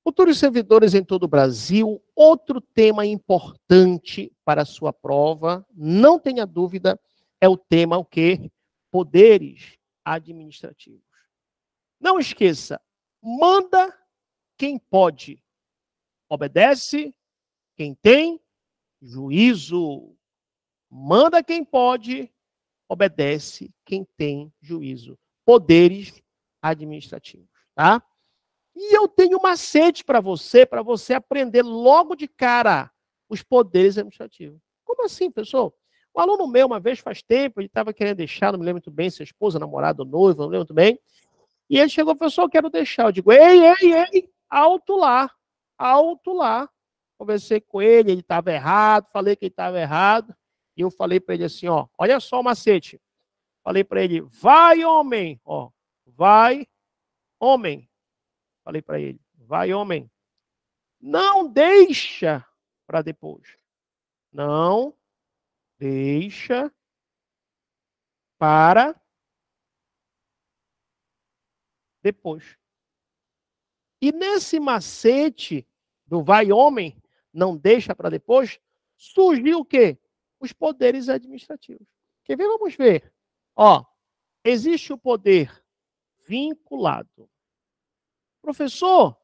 Futuros servidores em todo o Brasil, outro tema importante para a sua prova, não tenha dúvida, é o tema o quê? Poderes administrativos. Não esqueça, manda quem pode, obedece quem tem juízo. Manda quem pode, obedece quem tem juízo. Poderes administrativos, tá? E eu tenho um macete para você aprender logo de cara os poderes administrativos. Como assim, professor? Um aluno meu, uma vez faz tempo, ele estava querendo deixar, não me lembro muito bem, se a esposa, namorado, noivo, não me lembro muito bem. E ele chegou, professor, eu quero deixar. Eu digo, ei, alto lá, alto lá. Conversei com ele estava errado, falei que ele estava errado. E eu falei para ele assim, ó, olha só o macete. Falei para ele, vai, homem, ó, vai, homem. Falei para ele, vai, homem. Não deixa para depois. Não deixa para depois. E nesse macete do vai, homem, não deixa para depois, surgiu o quê? Os poderes administrativos. Quer ver? Vamos ver. Ó, existe o poder vinculado. Professor,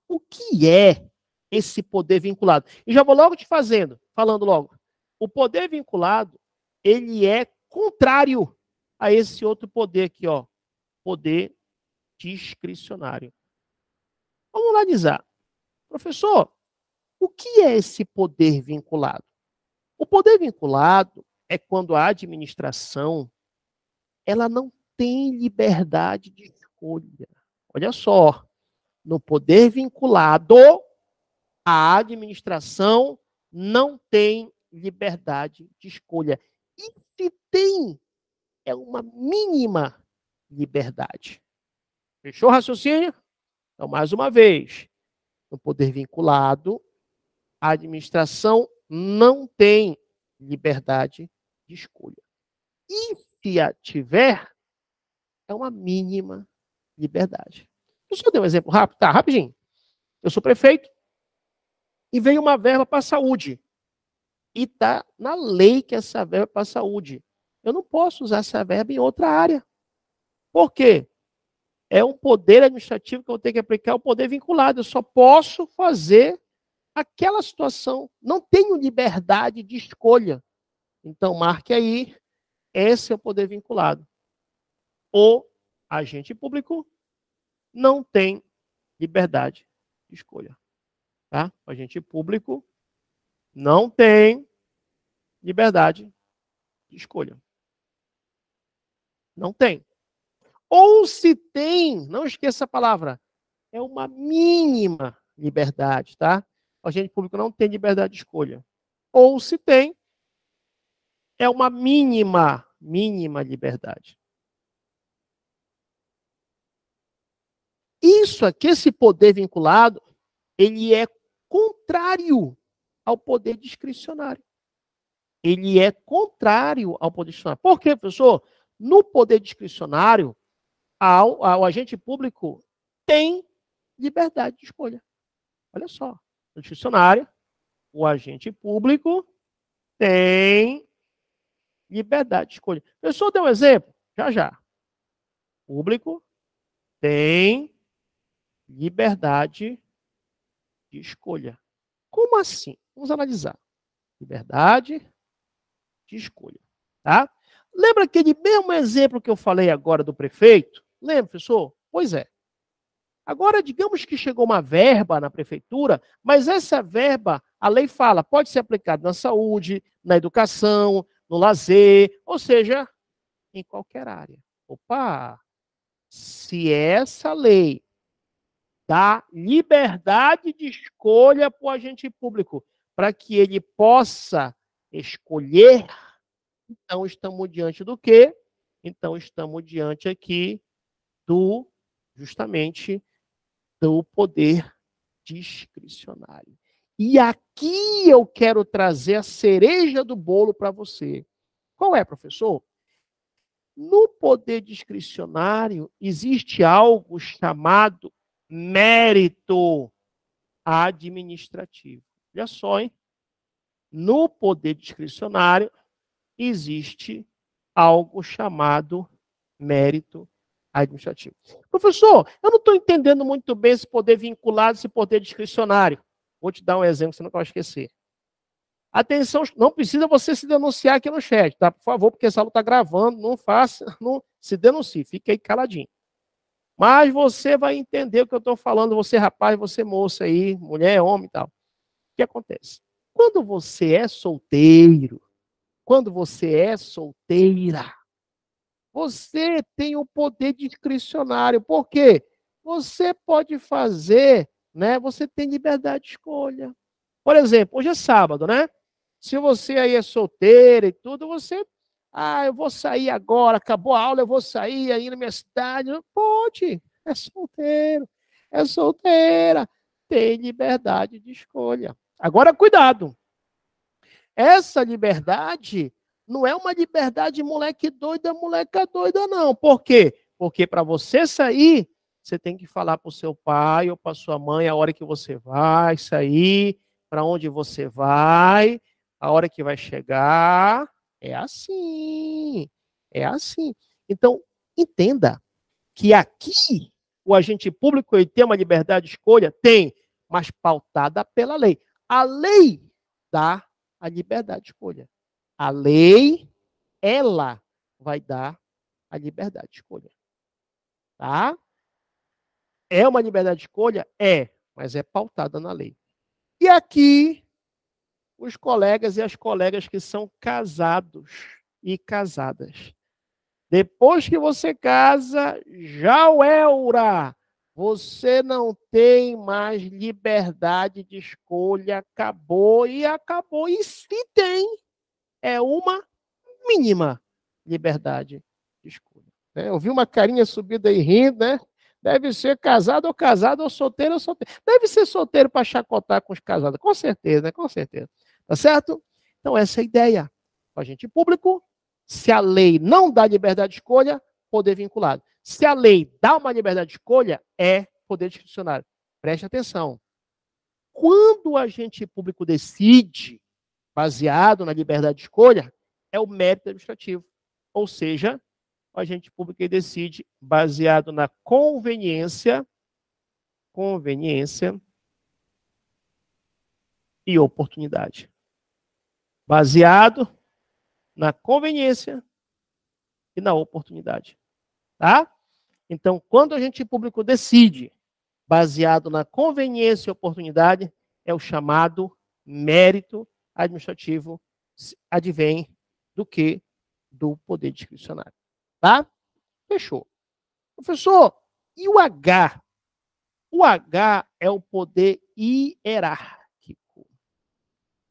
o que é esse poder vinculado? E já vou logo te falando logo. O poder vinculado, ele é contrário a esse outro poder aqui, ó. Poder discricionário. Vamos analisar. Professor, o que é esse poder vinculado? O poder vinculado é quando a administração ela não tem liberdade de escolha. Olha só, no poder vinculado, a administração não tem liberdade de escolha. E se tem, é uma mínima liberdade. Fechou o raciocínio? Então, mais uma vez, no poder vinculado, a administração não tem liberdade de escolha. E se a tiver, é uma mínima liberdade. Deixa eu dar um exemplo rápido, tá? Rapidinho. Eu sou prefeito e veio uma verba para a saúde. E está na lei que essa verba é para a saúde. Eu não posso usar essa verba em outra área. Por quê? É um poder administrativo que eu tenho que aplicar, o poder vinculado. Eu só posso fazer aquela situação. Não tenho liberdade de escolha. Então, marque aí, esse é o poder vinculado. O agente público não tem liberdade de escolha. Tá? O agente público não tem liberdade de escolha. Não tem. Ou se tem, não esqueça a palavra, é uma mínima liberdade, tá? O agente público não tem liberdade de escolha. Ou se tem, é uma mínima liberdade. Isso aqui, esse poder vinculado, ele é contrário ao poder discricionário. Ele é contrário ao poder discricionário. Por quê, professor? No poder discricionário, o agente público tem liberdade de escolha. Olha só, no discricionário, o agente público tem liberdade de escolha. Professor, dê um exemplo? Já. Público tem liberdade de escolha. Como assim? Vamos analisar. Liberdade de escolha, tá? Lembra aquele mesmo exemplo que eu falei agora do prefeito? Lembra, professor? Pois é. Agora, digamos que chegou uma verba na prefeitura, mas essa verba, a lei fala, pode ser aplicada na saúde, na educação, no lazer, ou seja, em qualquer área. Opa! Se essa lei dá liberdade de escolha para o agente público, para que ele possa escolher, então estamos diante do quê? Então estamos diante aqui justamente do poder discricionário. E aqui eu quero trazer a cereja do bolo para você. Qual é, professor? No poder discricionário existe algo chamado mérito. administrativo. Olha só, hein? No poder discricionário existe algo chamado mérito administrativo. Professor, eu não estou entendendo muito bem esse poder vinculado, esse poder discricionário. Vou te dar um exemplo, você não vai esquecer. Atenção, não precisa você se denunciar aqui no chat, tá? Por favor, porque essa aula está gravando, não faça, não se denuncie, fique aí caladinho. Mas você vai entender o que eu estou falando, você rapaz, você moça aí, mulher, homem e tal. O que acontece? Quando você é solteiro, quando você é solteira, você tem o poder discricionário. Por quê? Você pode fazer, né? Você tem liberdade de escolha. Por exemplo, hoje é sábado, né? Se você aí é solteira e tudo, você... Ah, eu vou sair agora, acabou a aula, eu vou sair aí na minha cidade. Pode, é solteiro, é solteira. Tem liberdade de escolha. Agora, cuidado. Essa liberdade não é uma liberdade moleque doida, moleca doida, não. Por quê? Porque para você sair, você tem que falar para o seu pai ou para sua mãe a hora que você vai sair, para onde você vai, a hora que vai chegar. É assim. É assim. Então, entenda que aqui o agente público ele tem uma liberdade de escolha? Tem, mas pautada pela lei. A lei dá a liberdade de escolha. A lei, ela vai dar a liberdade de escolha. Tá? É uma liberdade de escolha? É, mas é pautada na lei. E aqui, os colegas e as colegas que são casados e casadas. Depois que você casa, já o Elra, você não tem mais liberdade de escolha, acabou e acabou. E se tem, é uma mínima liberdade de escolha. Eu vi uma carinha subida aí rindo, né? Deve ser casado ou solteiro ou solteiro. Deve ser solteiro para chacotar com os casados, com certeza, né? Com certeza. Tá certo? Então, essa é a ideia. O agente público, se a lei não dá liberdade de escolha, poder vinculado. Se a lei dá uma liberdade de escolha, é poder discricionário. Preste atenção. Quando o agente público decide, baseado na liberdade de escolha, é o mérito administrativo. Ou seja, o agente público decide baseado na conveniência e oportunidade. Baseado na conveniência e na oportunidade. Tá? Então, quando o agente público decide baseado na conveniência e oportunidade, é o chamado mérito administrativo, advém do que? Do poder discricionário. Tá? Fechou. Professor, e o H? O H é o poder hierárquico.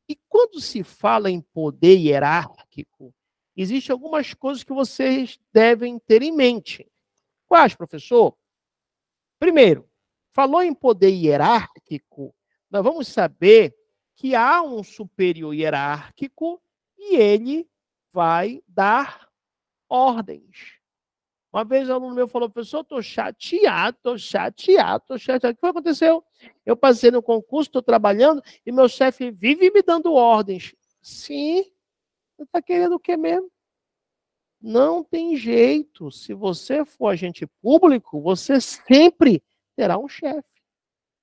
E quando se fala em poder hierárquico, existem algumas coisas que vocês devem ter em mente. Quais, professor? Primeiro, falou em poder hierárquico, nós vamos saber que há um superior hierárquico e ele vai dar ordens. Uma vez um aluno meu falou, professor, estou chateado. O que foi aconteceu? Eu passei no concurso, estou trabalhando e meu chefe vive me dando ordens. Sim, você está querendo o quê mesmo? Não tem jeito. Se você for agente público, você sempre terá um chefe.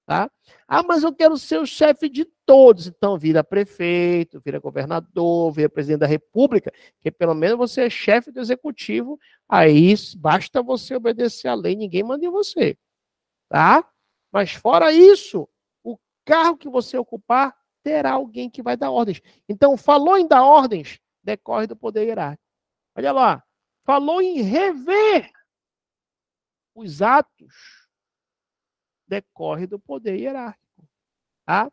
Tá? Ah, mas eu quero ser o chefe de todos. Então, vira prefeito, vira governador, vira presidente da república, que pelo menos você é chefe do executivo, aí basta você obedecer à lei, ninguém manda em você. Tá? Mas fora isso, o cargo que você ocupar, terá alguém que vai dar ordens. Então, falou em dar ordens, decorre do poder hierárquico. Olha lá, falou em rever os atos, decorre do poder hierárquico. Tá?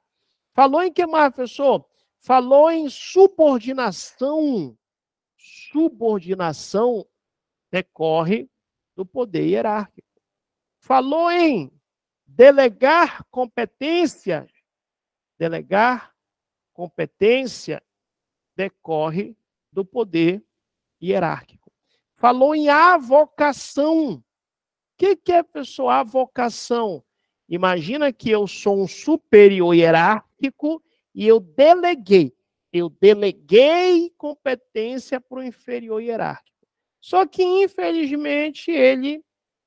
Falou em que mais, professor? Falou em subordinação. Subordinação decorre do poder hierárquico. Falou em delegar competência. Delegar competência decorre do poder hierárquico. Falou em avocação. O que é, pessoal, avocação? Imagina que eu sou um superior hierárquico e eu deleguei. Eu deleguei competência para o inferior hierárquico. Só que, infelizmente, ele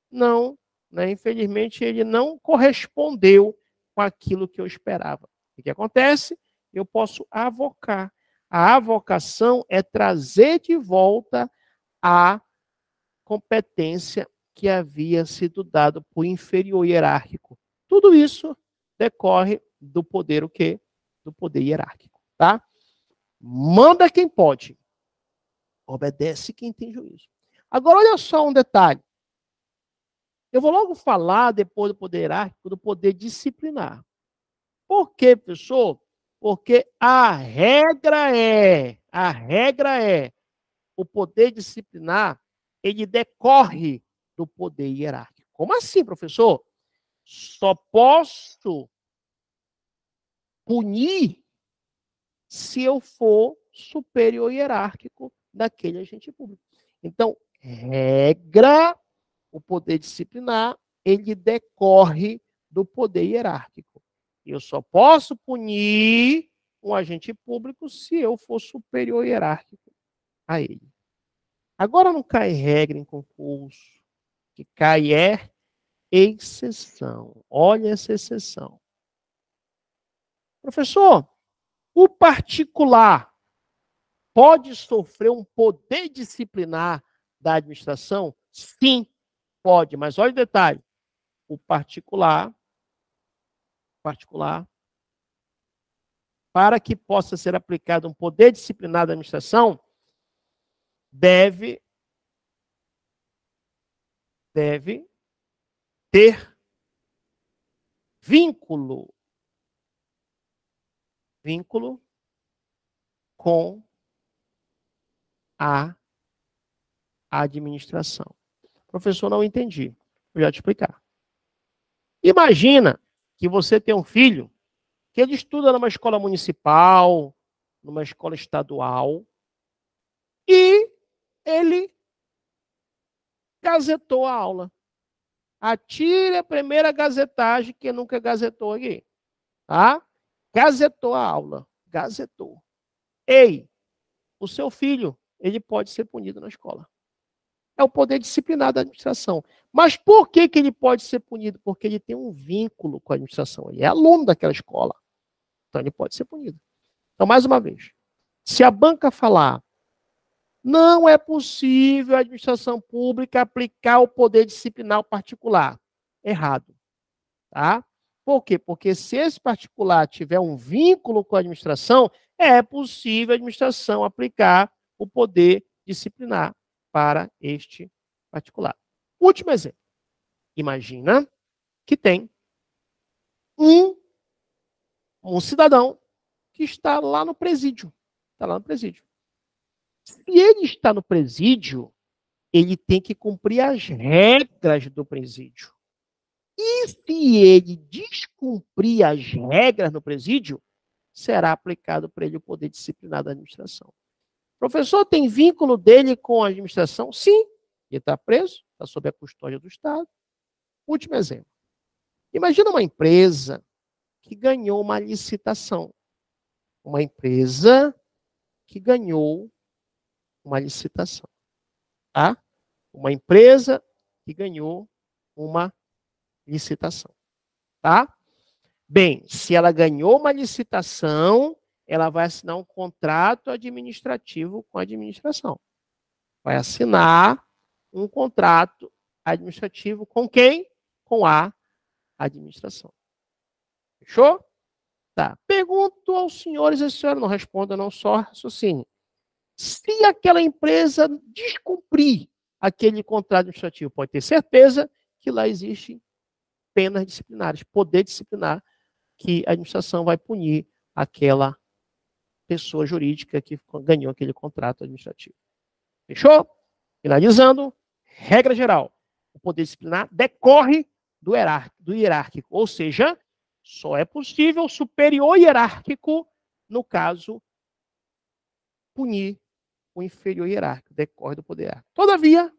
não, né? Infelizmente, ele não correspondeu com aquilo que eu esperava. O que acontece? Eu posso avocar. A avocação é trazer de volta a competência que havia sido dado por inferior hierárquico. Tudo isso decorre do poder o quê? Do poder hierárquico, tá? Manda quem pode. Obedece quem tem juízo. Agora, olha só um detalhe. Eu vou logo falar, depois do poder hierárquico, do poder disciplinar. Por quê, professor? Porque a regra é, o poder disciplinar, ele decorre do poder hierárquico. Como assim, professor? Só posso punir se eu for superior hierárquico daquele agente público. Então, regra, o poder disciplinar, ele decorre do poder hierárquico. Eu só posso punir um agente público se eu for superior hierárquico a ele. Agora não cai regra em concurso, que cai é exceção. Olha essa exceção. Professor, o particular pode sofrer um poder disciplinar da administração? Sim, pode, mas olha o detalhe. O particular, para que possa ser aplicado um poder disciplinar da administração, deve ter vínculo com a administração. Professor, não entendi. Vou já te explicar. Imagina que você tem um filho que ele estuda numa escola municipal, numa escola estadual, e ele gazetou a aula. Atire a primeira gazetagem que nunca gazetou aqui. Tá? Gazetou a aula. Gazetou. Ei, o seu filho, ele pode ser punido na escola. É o poder disciplinar da administração. Mas por que ele pode ser punido? Porque ele tem um vínculo com a administração. Ele é aluno daquela escola. Então ele pode ser punido. Então, mais uma vez, se a banca falar, não é possível a administração pública aplicar o poder disciplinar ao particular. Errado. Tá? Por quê? Porque se esse particular tiver um vínculo com a administração, é possível a administração aplicar o poder disciplinar para este particular. Último exemplo. Imagina que tem um cidadão que está lá no presídio. Está lá no presídio. Se ele está no presídio, ele tem que cumprir as regras do presídio. E se ele descumprir as regras no presídio, será aplicado para ele o poder disciplinar da administração. Professor, tem vínculo dele com a administração? Sim. Ele está preso, está sob a custódia do Estado. Último exemplo. Imagina uma empresa que ganhou uma licitação. Uma empresa que ganhou uma licitação. Tá? Uma empresa que ganhou uma licitação. Tá? Bem, se ela ganhou uma licitação, ela vai assinar um contrato administrativo com a administração. Vai assinar um contrato administrativo com quem? Com a administração. Fechou? Tá. Pergunto aos senhores, a senhora não responda, não só raciocine. Se aquela empresa descumprir aquele contrato administrativo, pode ter certeza que lá existem penas disciplinares, poder disciplinar, que a administração vai punir aquela pessoa jurídica que ganhou aquele contrato administrativo. Fechou? Finalizando, regra geral. O poder disciplinar decorre do hierárquico, ou seja, só é possível o superior hierárquico, no caso, punir o inferior hierárquico, decorre do poder hierárquico. Todavia,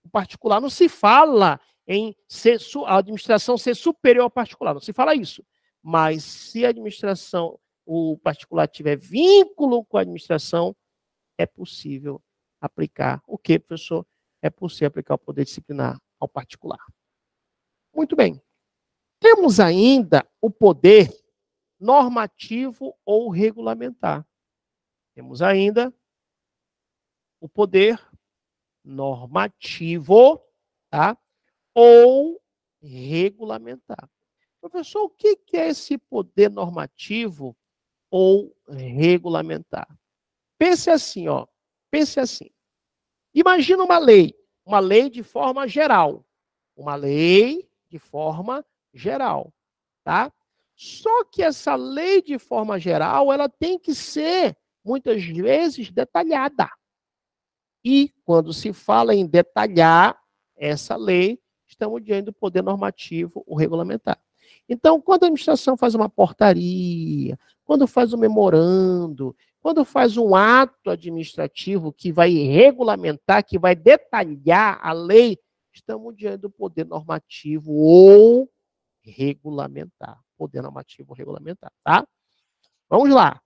o particular não se fala em ser, a administração ser superior ao particular. Não se fala isso. Mas se a administração, o particular tiver vínculo com a administração, é possível aplicar o quê, professor? É possível aplicar o poder disciplinar ao particular. Muito bem. Temos ainda o poder normativo ou regulamentar. Temos ainda o poder normativo, tá? Ou regulamentar. Professor, o que é esse poder normativo ou regulamentar? Pense assim, ó. Pense assim. Imagina uma lei de forma geral. Uma lei de forma geral, tá? Só que essa lei de forma geral, ela tem que ser, muitas vezes, detalhada. E quando se fala em detalhar essa lei, estamos diante do poder normativo ou regulamentar. Então, quando a administração faz uma portaria, quando faz um memorando, quando faz um ato administrativo que vai regulamentar, que vai detalhar a lei, estamos diante do poder normativo ou regulamentar. Poder normativo ou regulamentar, tá? Vamos lá.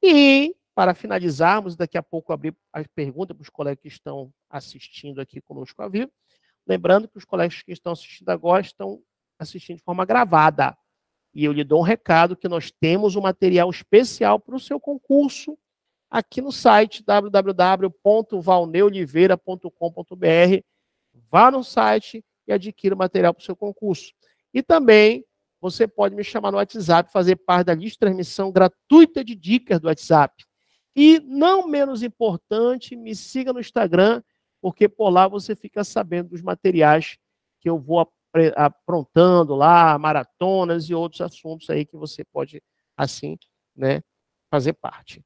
E, para finalizarmos, daqui a pouco abrir as perguntas para os colegas que estão assistindo aqui conosco ao vivo. Lembrando que os colegas que estão assistindo agora estão assistindo de forma gravada. E eu lhe dou um recado que nós temos um material especial para o seu concurso aqui no site www.valneoliveira.com.br. Vá no site e adquira o material para o seu concurso. E também você pode me chamar no WhatsApp, fazer parte da lista de transmissão gratuita de dicas do WhatsApp. E, não menos importante, me siga no Instagram, porque por lá você fica sabendo dos materiais que eu vou aprontando lá, maratonas e outros assuntos aí que você pode, assim, né, fazer parte.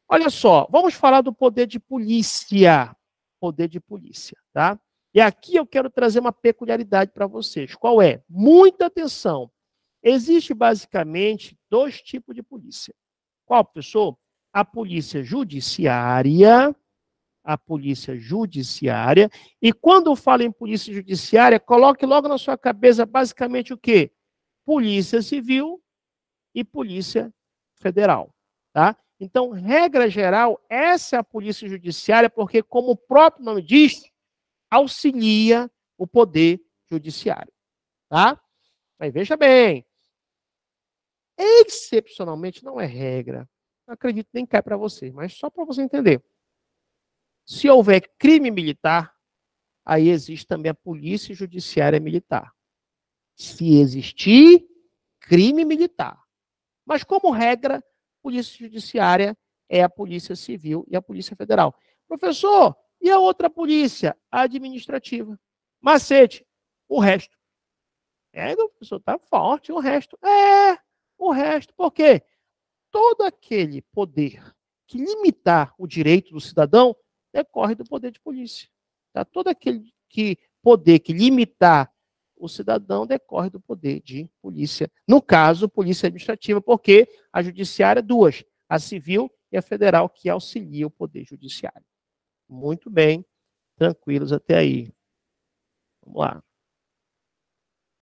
Olha só, vamos falar do poder de polícia. Poder de polícia, tá? E aqui eu quero trazer uma peculiaridade para vocês. Qual é? Muita atenção. Existe basicamente dois tipos de polícia. Qual, professor? A polícia judiciária. A polícia judiciária. E quando eu falo em polícia judiciária, coloque logo na sua cabeça basicamente o quê? Polícia civil e polícia federal, tá? Então, regra geral, essa é a polícia judiciária, porque, como o próprio nome diz, auxilia o poder judiciário, tá? Mas veja bem, excepcionalmente não é regra, não acredito nem cai para você, mas só para você entender. Se houver crime militar, aí existe também a polícia judiciária militar. Se existir crime militar. Mas, como regra, polícia judiciária é a polícia civil e a polícia federal. Professor, e a outra polícia? A administrativa. Macete, o resto. O professor está forte, o resto. O resto. Por quê? Todo aquele poder que limitar o direito do cidadão decorre do poder de polícia. Tá? Todo aquele poder que limitar o cidadão decorre do poder de polícia. No caso, polícia administrativa, porque a judiciária é duas, a civil e a federal, que auxilia o poder judiciário. Muito bem, tranquilos até aí. Vamos lá.